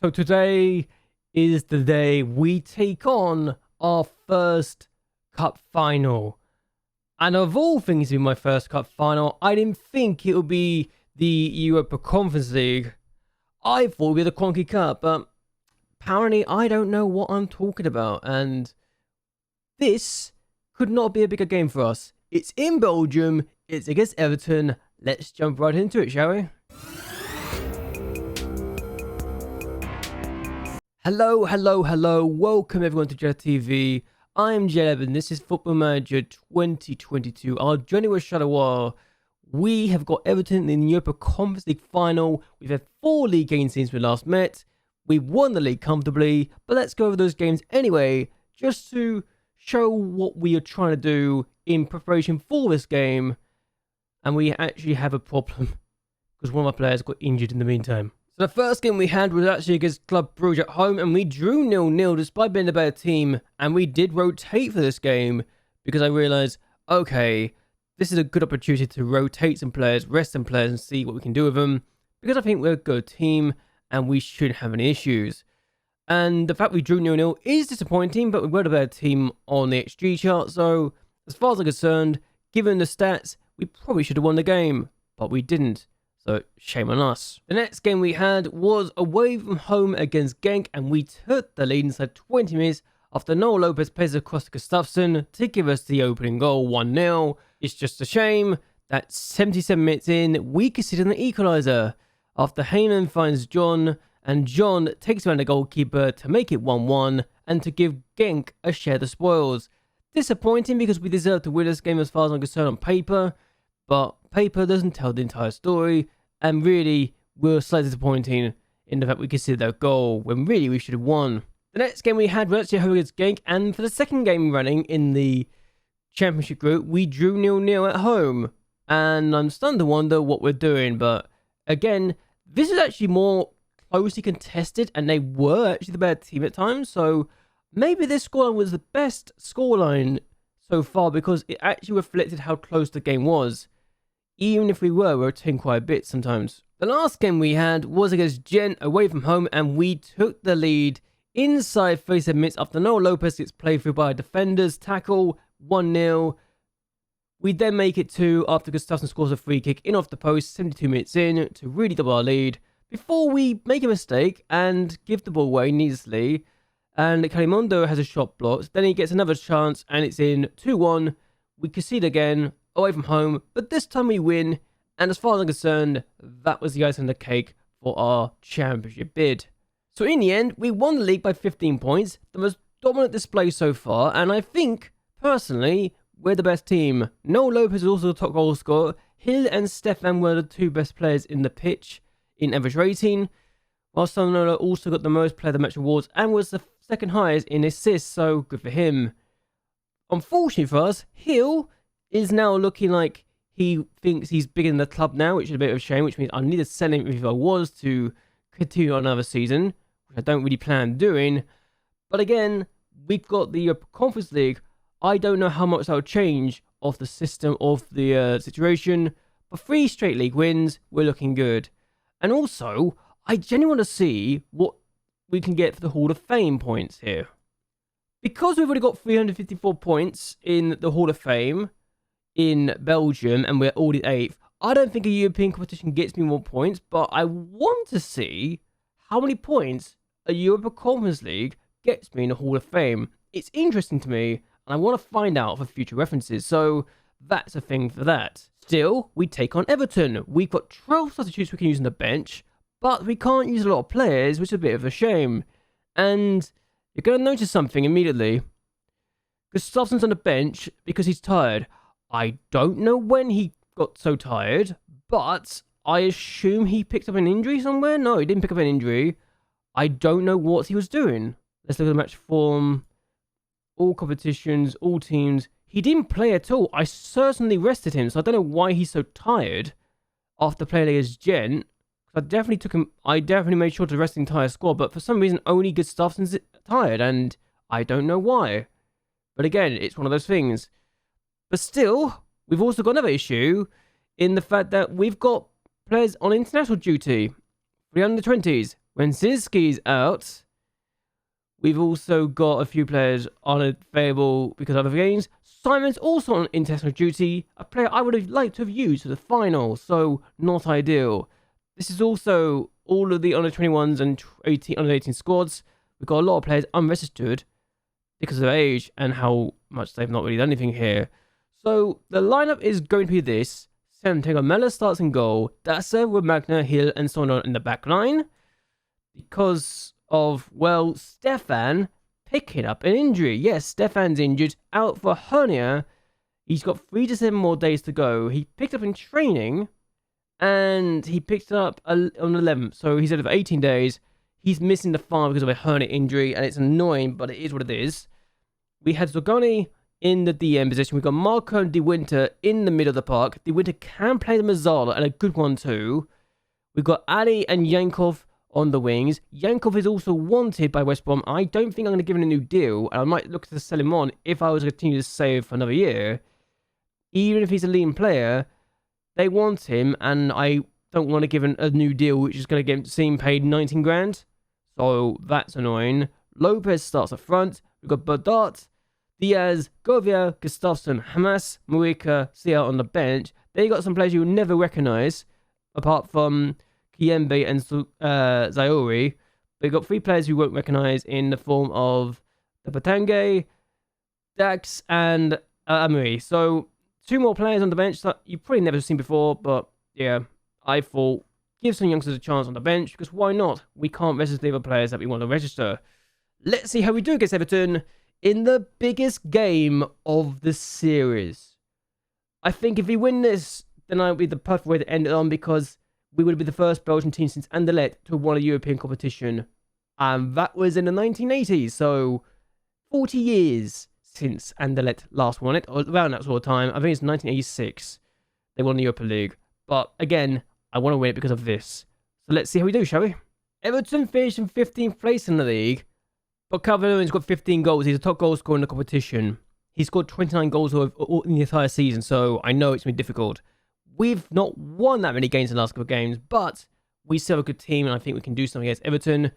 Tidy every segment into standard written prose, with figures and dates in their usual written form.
So today is the day we take on our first cup final. And of all things in my first cup final, I didn't think it would be the Europa Conference League. I thought it would be the Quonky Cup, but apparently I don't know what I'm talking about. And this could not be a bigger game for us. It's in Belgium, it's against Everton. Let's jump right into it, shall we? Hello. Welcome everyone to JLABTV. I'm JLAB and this is Football Manager 2022. Our journey with Charleroi. We have got Everton in the Europa Conference League Final. We've had 4 league games since we last met. We've won the league comfortably, but let's go over those games anyway, just to show what we are trying to do in preparation for this game. And we actually have a problem, because one of our players got injured in the meantime. So the first game we had was actually against Club Brugge at home, and we drew 0-0 despite being a better team, and we did rotate for this game, because I realised, okay, this is a good opportunity to rotate some players, rest some players, and see what we can do with them, because I think we're a good team, and we shouldn't have any issues. And the fact we drew 0-0 is disappointing, but we were the better team on the XG chart, so as far as I'm concerned, given the stats, we probably should have won the game, but we didn't. So, shame on us. The next game we had was away from home against Genk, and we took the lead inside 20 minutes after Noel Lopez plays across to Gustafsson to give us the opening goal, 1-0. It's just a shame that 77 minutes in, we conceded an equaliser after Heyman finds John, and John takes around the goalkeeper to make it 1-1 and to give Genk a share of the spoils. Disappointing because we deserve to win this game as far as I'm concerned on paper, but paper doesn't tell the entire story. And really, we're slightly disappointing in the fact we conceded that goal when really we should have won. The next game we had was actually home against Genk, and for the second game running in the Championship group, we drew 0-0 at home. And I'm starting to wonder what we're doing, but again, this is actually more closely contested, and they were actually the better team at times, so maybe this scoreline was the best scoreline so far because it actually reflected how close the game was. Even if we were rotating quite a bit sometimes. The last game we had was against Genk away from home, and we took the lead inside 37 minutes after Noel Lopez gets played through by a defender's tackle, 1-0. We then make it 2 after Gustafsson scores a free kick in off the post 72 minutes in to really double our lead before we make a mistake and give the ball away needlessly. And Calimondo has a shot blocked. Then he gets another chance and it's in 2-1. We concede again away from home, but this time we win, and as far as I'm concerned, that was the icing on the cake for our championship bid. So in the end, we won the league by 15 points, the most dominant display so far, and I think, personally, we're the best team. Noel Lopez is also the top goal scorer. Hill and Stefan were the 2 best players in the pitch in average rating, while Sanola also got the most player of the match awards and was the second highest in assists, so good for him. Unfortunately for us, Hill is now looking like he thinks he's bigger than the club now, which is a bit of a shame, which means I need to sell him if I was to continue on another season, which I don't really plan on doing. But again, we've got the Conference League. I don't know how much that will change of the system of the situation, but 3 straight league wins, we're looking good. And also, I genuinely want to see what we can get for the Hall of Fame points here. Because we've already got 354 points in the Hall of Fame, in Belgium, and we're already 8th. I don't think a European competition gets me more points, but I want to see how many points a Europa Conference League gets me in the Hall of Fame. It's interesting to me, and I want to find out for future references, so that's a thing for that. Still, we take on Everton. We've got 12 substitutes we can use on the bench, but we can't use a lot of players, which is a bit of a shame. And you're going to notice something immediately. Gustafsson's on the bench because he's tired. I don't know when he got so tired, but I assume he picked up an injury somewhere. No, he didn't pick up an injury. I don't know what he was doing. Let's look at the match form. All competitions, all teams. He didn't play at all. I certainly rested him, so I don't know why he's so tired after playing against Genk. I definitely made sure to rest the entire squad, but for some reason only Gustafsson's tired, and I don't know why. But again, it's one of those things. But still, we've also got another issue in the fact that we've got players on international duty for the under-20s. When Zinski's out, we've also got a few players unavailable because of other games. Simon's also on international duty, a player I would have liked to have used for the final, so not ideal. This is also all of the under 21s and under 18 squads. We've got a lot of players unregistered because of their age and how much they've not really done anything here. So the lineup is going to be this. Santiago Mella starts in goal. Dasser with Magna, Hill, and Sono in the back line. Because of, well, Stefan picking up an injury. Yes, Stefan's injured, out for hernia. He's got 3 to 7 more days to go. He picked up in training, and he picked it up on the 11th. So he's out for 18 days. He's missing the farm because of a hernia injury, and it's annoying, but it is what it is. We had Zogoni in the DM position. We've got Marco and De Winter in the middle of the park. De Winter can play the Mazzala, and a good one too. We've got Ali and Yankov on the wings. Yankov is also wanted by West Brom. I don't think I'm going to give him a new deal, and I might look to sell him on if I was to continue to save for another year. Even if he's a leading player, they want him, and I don't want to give him a new deal, which is going to get him paid 19 grand. So that's annoying. Lopez starts up front. We've got Berdart, Diaz, Govia, Gustafsson, Hamas, Muika, Sia on the bench. They got some players you'll never recognise, apart from Kiembe and Zaori. They've got 3 players you won't recognise in the form of the Patange, Dax, and Amuri. So 2 more players on the bench that you've probably never seen before, but yeah, I thought give some youngsters a chance on the bench, because why not? We can't register the other players that we want to register. Let's see how we do against Everton in the biggest game of the series. I think if we win this, then that would be the perfect way to end it on, because we would be the first Belgian team since Anderlecht to have won a European competition. And that was in the 1980s, so 40 years since Anderlecht last won it, or around that sort of time. I think it's 1986 they won the Europa League. But again, I want to win it because of this. So let's see how we do, shall we? Everton finished in 15th place in the league, but Calvert-Lewin's got 15 goals. He's the top goal scorer in the competition. He scored 29 goals in the entire season, so I know it's going to be difficult. We've not won that many games in the last couple of games, but we still have a good team, and I think we can do something against Everton.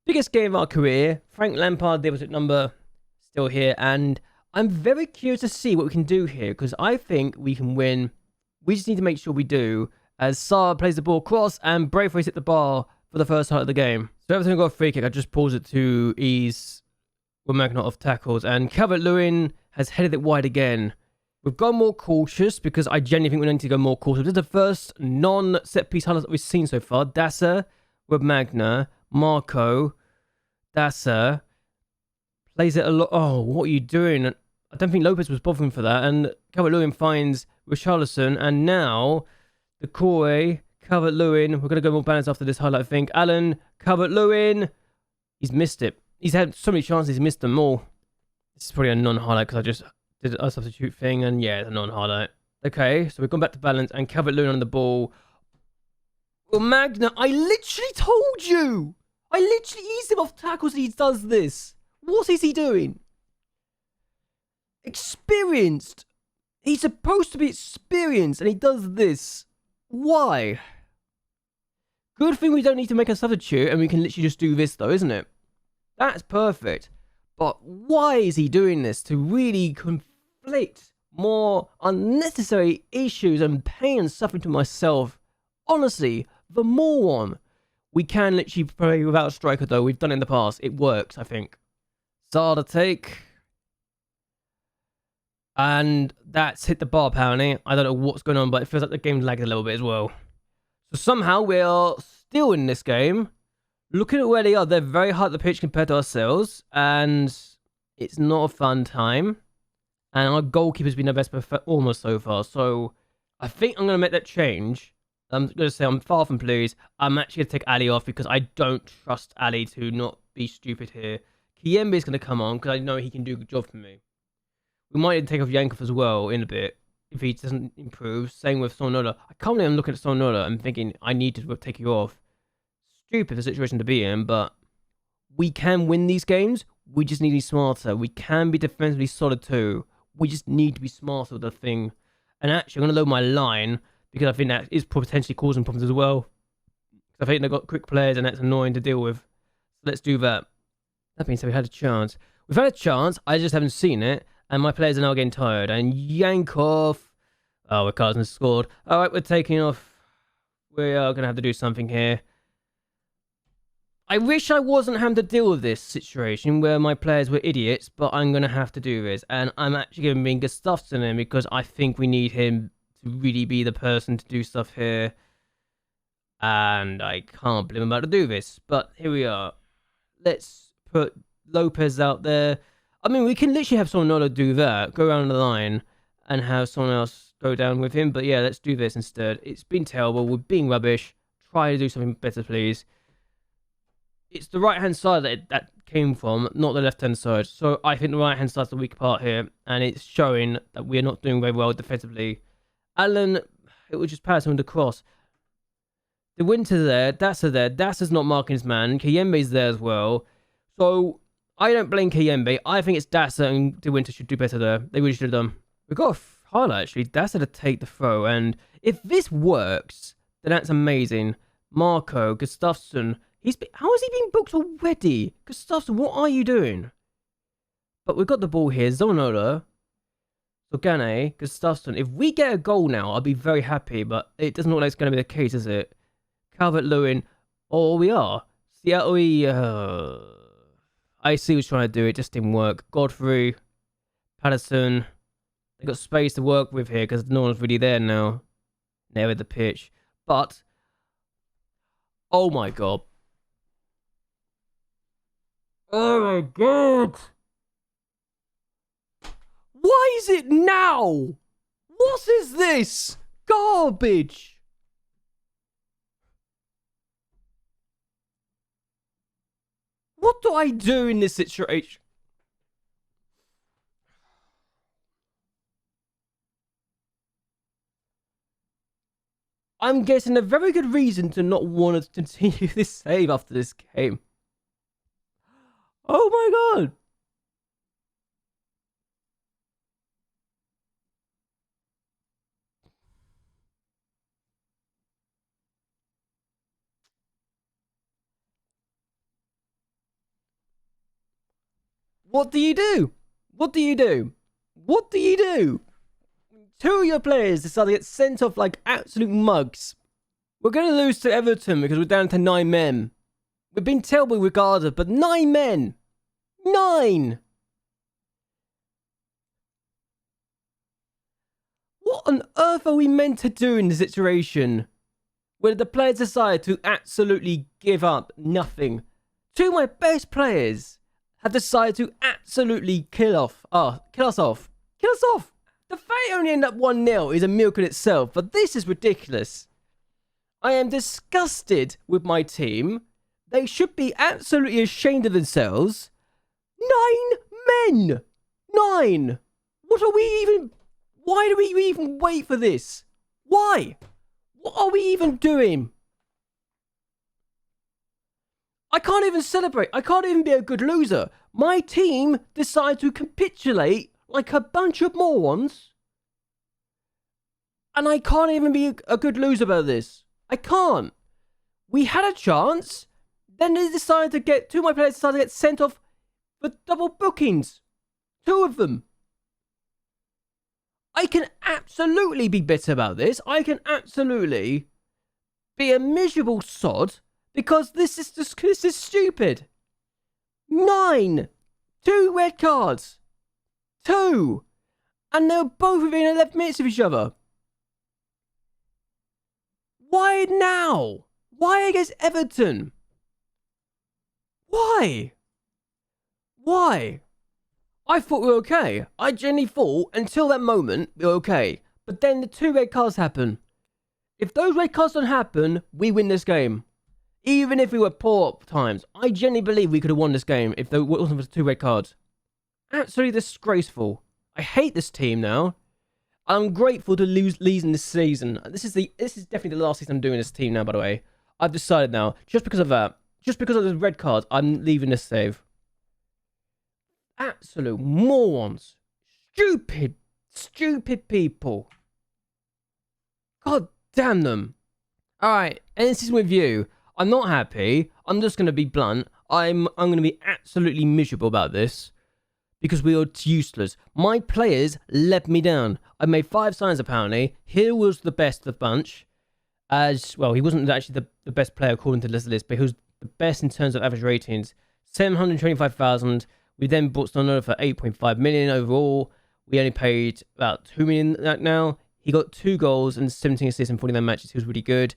Biggest game of our career. Frank Lampard, the opposite number, still here, and I'm very curious to see what we can do here, because I think we can win. We just need to make sure we do, as Sarr plays the ball cross, and Braithwaite hit the bar for the first half of the game. So Everton got a free kick. I just paused it to ease Magna off tackles, and Calvert-Lewin has headed it wide again. We've gone more cautious, because I genuinely think we need to go more cautious. This is the first non-set piece highlights that we've seen so far. Dasser with Magna, Marco, Dasser plays it a lot. Oh, what are you doing? I don't think Lopez was bothering for that, and Calvert-Lewin finds Richarlison, and now the Corey, Calvert-Lewin. We're going to go more balanced after this highlight, I think. Alan, Calvert-Lewin. He's missed it. He's had so many chances, he's missed them all. This is probably a non-highlight because I just did a substitute thing, and yeah, it's a non-highlight. Okay, so we've gone back to balance, and Calvert-Lewin on the ball. Well, Magna, I literally told you! I literally eased him off tackles and he does this. What is he doing? Experienced. He's supposed to be experienced, and he does this. Why? Good thing we don't need to make a substitute, and we can literally just do this, though, isn't it? That's perfect. But why is he doing this? To really conflict more unnecessary issues and pain and suffering to myself. Honestly, the moron. We can literally play without a striker, though. We've done it in the past. It works, I think. Start to take. And that's hit the bar, apparently. I don't know what's going on, but it feels like the game's lagged a little bit as well. So somehow we are still in this game. Looking at where they are, they're very hard to pitch compared to ourselves. And it's not a fun time. And our goalkeeper's been the best performer so far. So I think I'm going to make that change. I'm going to say I'm far from pleased. I'm actually going to take Ali off because I don't trust Ali to not be stupid here. Kiembe is going to come on because I know he can do a good job for me. We might take off Yankov as well in a bit if he doesn't improve. Same with Sonola. I can't believe I'm looking at Sonola and thinking I need to take you off. Stupid the situation to be in, but we can win these games. We just need to be smarter. We can be defensively solid too. We just need to be smarter with the thing. And actually, I'm going to load my line because I think that is potentially causing problems as well. I think they've got quick players and that's annoying to deal with. So let's do that. That being said, we had a chance. We've had a chance, I just haven't seen it. And my players are now getting tired. And yank off. Oh, our cards have scored. Alright, we're taking off. We are going to have to do something here. I wish I wasn't having to deal with this situation where my players were idiots, but I'm going to have to do this. And I'm actually going to bring Gustafsson in because I think we need him to really be the person to do stuff here. And I can't blame him about to do this. But here we are. Let's put Lopez out there. I mean, we can literally have someone other do that. Go around the line and have someone else go down with him. But yeah, let's do this instead. It's been terrible. We're being rubbish. Try to do something better, please. It's the right-hand side that came from, not the left-hand side. So I think the right-hand side's the weak part here. And it's showing that we're not doing very well defensively. Alan, it was just passing with the cross. The Winter's there. Dasa there. Dasa's not marking his man. Kayembe's there as well. So I don't blame Kayembe. I think it's Dasa and De Winter should do better there. They really should have done. We've got a highlight, actually. Dasa to take the throw. And if this works, then that's amazing. Marco, Gustafsson. How has he been booked already? Gustafsson, what are you doing? But we've got the ball here. Zonola. Sogane. Gustafsson. If we get a goal now, I'll be very happy. But it doesn't look like it's going to be the case, is it? Calvert-Lewin. Oh, we are. Seattle. I see who's trying to do it. Just didn't work. Godfrey. Patterson. They've got space to work with here because no one's really there now. Near the pitch. But. Oh my god. Oh my god. Why is it now? What is this? Garbage. What do I do in this situation? I'm getting a very good reason to not want to continue this save after this game. Oh my god. What do you do? What do you do? What do you do? Two of your players decide to get sent off like absolute mugs. We're going to lose to Everton because we're down to 9 men. We've been terrible regardless, but 9 men. 9! What on earth are we meant to do in this situation? Where the players decide to absolutely give up nothing. Two of my best players have decided to absolutely kill us off. Kill us off. The fact it only ended up 1-0 is a miracle in itself, but this is ridiculous. I am disgusted with my team. They should be absolutely ashamed of themselves. 9 men! 9! What are we even... Why do we even wait for this? Why? What are we even doing? I can't even celebrate. I can't even be a good loser. My team decided to capitulate like a bunch of morons. And I can't even be a good loser about this. I can't. We had a chance. Then they decided to get... Two of my players decided to get sent off for double bookings. 2 of them. I can absolutely be bitter about this. I can absolutely be a miserable sod because this is stupid. 9. 2 red cards. 2. And they were both within 11 minutes of each other. Why now? Why against Everton? Why? I thought we were okay. I genuinely thought until that moment we were okay. But then the 2 red cards happen. If those red cards don't happen, we win this game. Even if we were poor at times. I genuinely believe we could have won this game if there wasn't for the 2 red cards. Absolutely disgraceful. I hate this team now. I'm grateful to losing this season. This is definitely the last season I'm doing this team now, by the way. I've decided now, just because of that, just because of the red cards, I'm leaving this save. Absolute morons. Stupid people. God damn them. Alright, and this is with you. I'm not happy. I'm just going to be blunt. I'm going to be absolutely miserable about this because we are useless. My players let me down. I made 5 signs apparently. Hill was the best of the bunch. As well, he wasn't actually the best player according to this list, but he was the best in terms of average ratings. 725,000. We then bought Sonora for 8.5 million overall. We only paid about 2 million now. He got 2 goals and 17 assists in 49 matches. He was really good.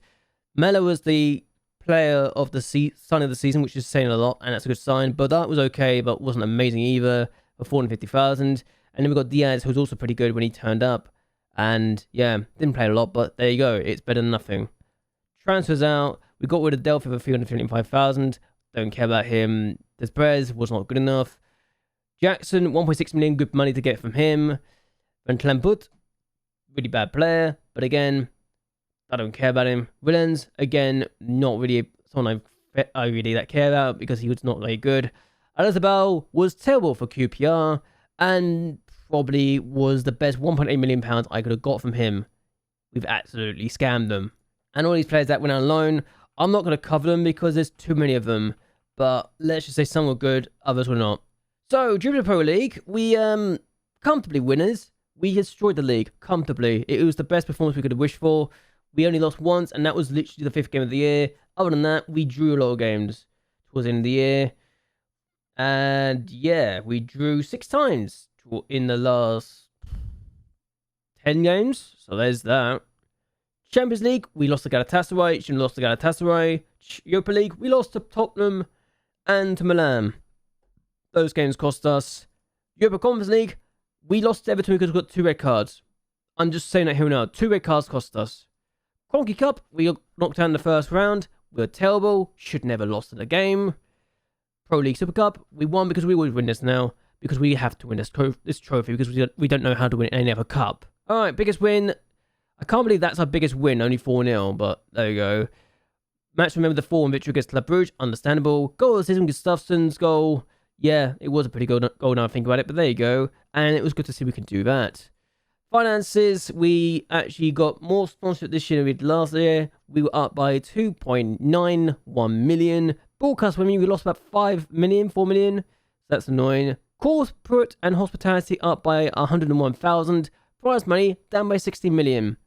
Melo was the player of the sign of the season, which is saying a lot, and that's a good sign. But that was okay, but wasn't amazing either, for 450,000. And then we got Diaz, who was also pretty good when he turned up. And yeah, didn't play a lot, but there you go. It's better than nothing. Transfers out. We got rid of Delphi for 325,000. Don't care about him. Desprez was not good enough. Jackson, 1.6 million, good money to get from him. Van Klemput, really bad player, but again, I don't care about him. Willens, again, not really someone I really that care about because he was not very good. Alazabal was terrible for QPR and probably was the best £1.8 million I could have got from him. We've absolutely scammed them. And all these players that went out on loan, I'm not going to cover them because there's too many of them. But let's just say some were good, others were not. So, Jupiter Pro League, we comfortably winners. We destroyed the league comfortably. It was the best performance we could have wished for. We only lost once, and that was literally the 5th game of the year. Other than that, we drew a lot of games towards the end of the year. And yeah, we drew 6 times in the last 10 games. So there's that. Champions League, we lost to Galatasaray. Shouldn't have lost to Galatasaray. Europa League, we lost to Tottenham and to Milan. Those games cost us. Europa Conference League, we lost to Everton because we got 2 red cards. I'm just saying that here now. 2 red cards cost us. Cronky Cup, we got knocked out in the first round. We were terrible. Should never lost in the game. Pro League Super Cup, we won because we always win this now. Because we have to win this trophy because we don't know how to win any other cup. Alright, biggest win. I can't believe that's our biggest win. Only 4-0, but there you go. Match remember the 4-1 victory against Club Brugge. Understandable. Goal of the season, Gustafsson's goal. Yeah, it was a pretty good goal now I think about it, but there you go. And it was good to see we can do that. Finances, we actually got more sponsorship this year than we did last year. We were up by 2.91 million. Broadcast revenue, we lost about 4 million. That's annoying. Corporate and hospitality up by 101,000. Prize money down by 60 million.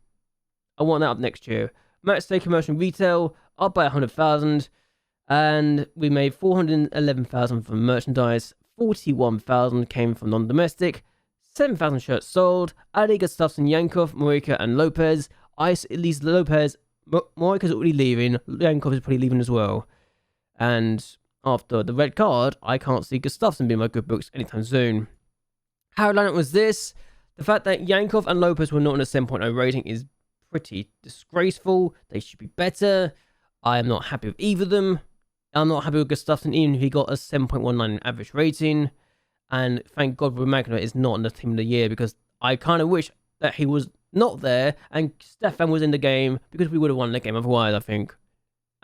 I want that up next year. Match day commercial and retail up by 100,000. And we made 411,000 from merchandise. 41,000 came from non-domestic. 7,000 shirts sold. Ali, Gustafsson, Yankov, Morica, and Lopez. At least Lopez, Morica's already leaving. Yankov is probably leaving as well. And after the red card, I can't see Gustafsson being my good books anytime soon. How ironic was this? The fact that Yankov and Lopez were not on a 7.0 rating is pretty disgraceful. They should be better. I am not happy with either of them. I'm not happy with Gustafsson, even if he got a 7.19 average rating. And thank God MacLeod is not in the team of the year because I kind of wish that he was not there and Stefan was in the game because we would have won the game otherwise, I think.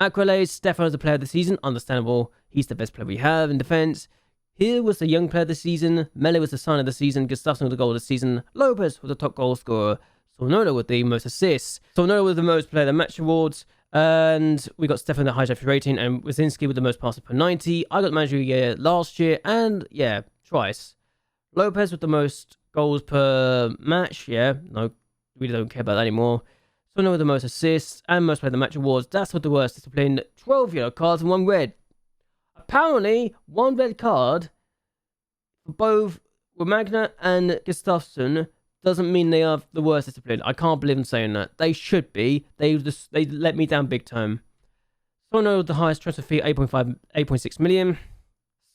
Accolades, Stefan was the player of the season. Understandable. He's the best player we have in defense. Here was the young player of the season. Mele was the sign of the season. Gustafsson was the goal of the season. Lopez was the top goal scorer. Sonora with the most assists. Sonora with the most player of the match awards. And we got Stefan the highest average rating. And Wazinski with the most passes per 90. I got manager of the year last year. And yeah, twice. Lopez with the most goals per match. Yeah, no, we don't care about that anymore. Sonora with the most assists. And most player of the match awards. That's what the worst discipline. 12 yellow cards and 1 red. Apparently, 1 red card for both Romagna and Gustafsson doesn't mean they are the worst discipline. I can't believe I'm saying that. They should be. They let me down big time. Sono the highest transfer fee, 8.6 million.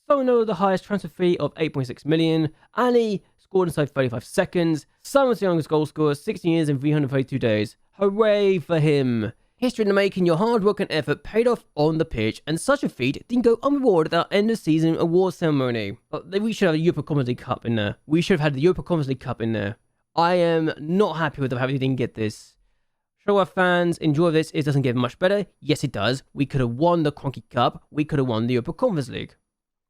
Sono the highest transfer fee of 8.6 million. Ali scored inside 35 seconds. Simon's the youngest goal scorer, 16 years and 332 days. Hooray for him. History in the making, your hard work and effort paid off on the pitch, and such a feat didn't go unrewarded at our end of season award ceremony. But we should have a Europa Conference League Cup in there. We should have had the Europa Conference League Cup in there. I am not happy with the fact we didn't get this. Show our fans enjoy this. It doesn't get much better. Yes, it does. We could have won the Cronky Cup. We could have won the Europa Conference League.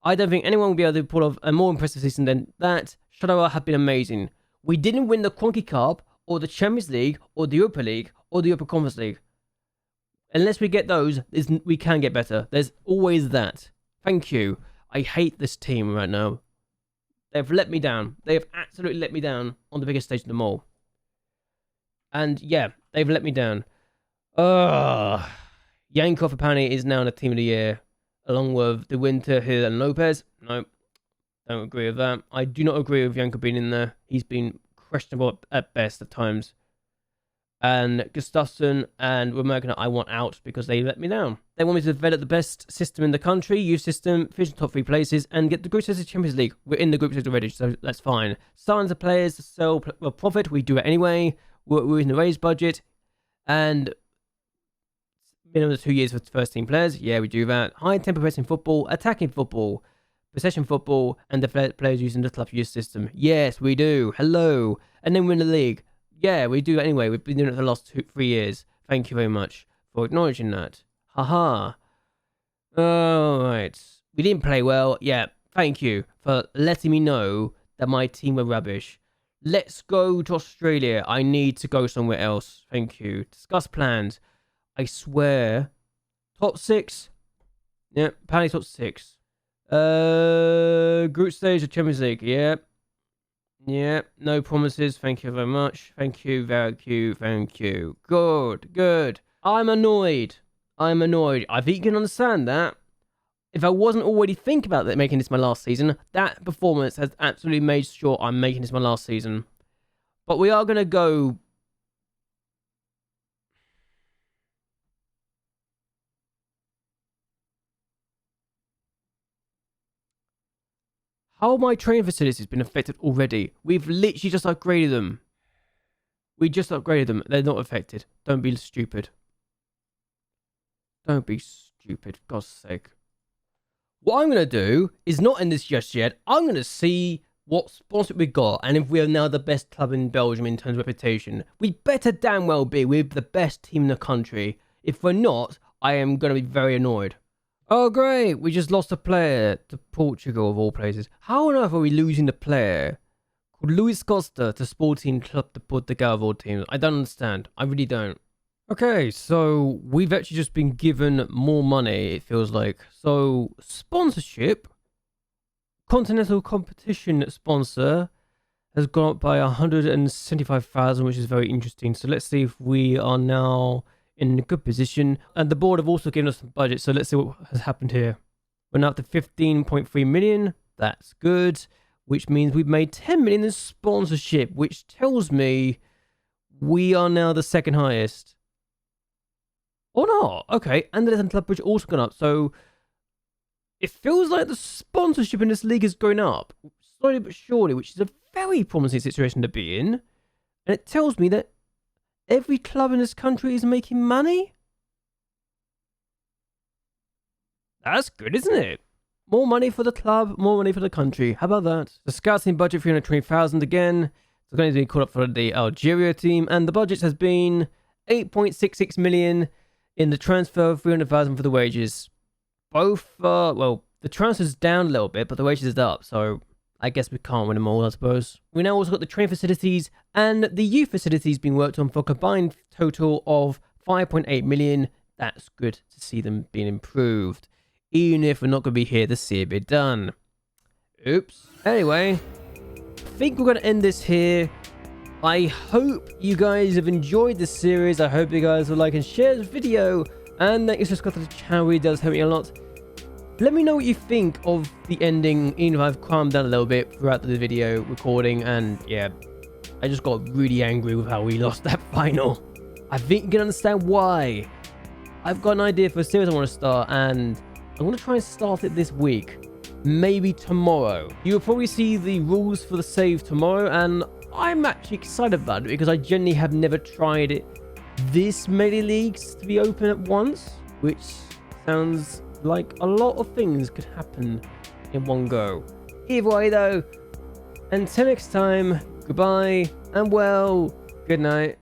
I don't think anyone will be able to pull off a more impressive season than that. Charleroi have been amazing. We didn't win the Cronky Cup, or the Champions League, or the Europa League, or the Europa Conference League. Unless we get those, we can get better. There's always that. Thank you. I hate this team right now. They've let me down. They have absolutely let me down on the biggest stage of them all. And yeah, they've let me down. Yankov apparently is now in the team of the year, along with the Winter, Hill, and Lopez. No, don't agree with that. I do not agree with Yankov being in there. He's been questionable at best at times. And Gustafsson and Remerkin, I want out because they let me down. They want me to develop the best system in the country, youth system, finish the top 3 places, and get the group stage of Champions League. We're in the group stage already, so that's fine. Signs of players to sell profit, we do it anyway. We're in the raise budget. And minimum of 2 years for first team players. Yeah, we do that. High tempo pressing football, attacking football, possession football, and the players using the club youth system. Yes, we do. Hello. And then we're in the league. Yeah, we do that anyway. We've been doing it for the last 3 years. Thank you very much for acknowledging that. Haha. Alright. We didn't play well. Yeah, thank you for letting me know that my team were rubbish. Let's go to Australia. I need to go somewhere else. Thank you. Discuss plans. I swear. Top 6? Yeah, apparently top 6. Group stage of Champions League. Yeah. Yeah, no promises. Thank you very much. Thank you, thank you, thank you. Good, good. I'm annoyed. I think you can understand that. If I wasn't already thinking about that, making this my last season, that performance has absolutely made sure I'm making this my last season. But we are going to go... How have my training facilities been affected already? We've literally just upgraded them. We just upgraded them. They're not affected. Don't be stupid. Don't be stupid. For God's sake. What I'm going to do is not end this just yet. I'm going to see what sponsor we got and if we are now the best club in Belgium in terms of reputation. We better damn well be. We're the best team in the country. If we're not, I am going to be very annoyed. Oh, great. We just lost a player to Portugal, of all places. How on earth are we losing the player called Luis Costa to Sporting Club de Portugal of all teams? I don't understand. I really don't. Okay, so we've actually just been given more money, it feels like. So, sponsorship, Continental Competition sponsor, has gone up by 175,000, which is very interesting. So let's see if we are now in a good position. And the board have also given us some budget, so let's see what has happened here. We're now up to 15.3 million. That's good, which means we've made 10 million in sponsorship, which tells me we are now the second highest. Or not. Okay, and the Lesson Club Bridge also gone up, so it feels like the sponsorship in this league is going up, slowly but surely, which is a very promising situation to be in. And it tells me that every club in this country is making money? That's good, isn't it? More money for the club, more money for the country. How about that? The scouting budget, 320,000 again. It's going to be called up for the Algeria team. And the budget has been 8.66 million in the transfer, 300,000 for the wages. Both, well, the transfer's down a little bit, but the wages is up. So I guess we can't win them all, I suppose. We now also got the training facilities and the youth facilities being worked on for a combined total of 5.8 million. That's good to see them being improved, even if we're not going to be here to see it be done. Oops. Anyway, I think we're going to end this here. I hope you guys have enjoyed this series. I hope you guys will like and share this video, and that you subscribe to the channel. It does help me a lot. Let me know what you think of the ending, even if I've calmed down a little bit throughout the video recording. And yeah, I just got really angry with how we lost that final. I think you can understand why. I've got an idea for a series I want to start, and I want to try and start it this week. Maybe tomorrow. You'll probably see the rules for the save tomorrow, and I'm actually excited about it because I genuinely have never tried it this many leagues to be open at once, which sounds like a lot of things could happen in one go. Either way though, until next time, goodbye and well, good night.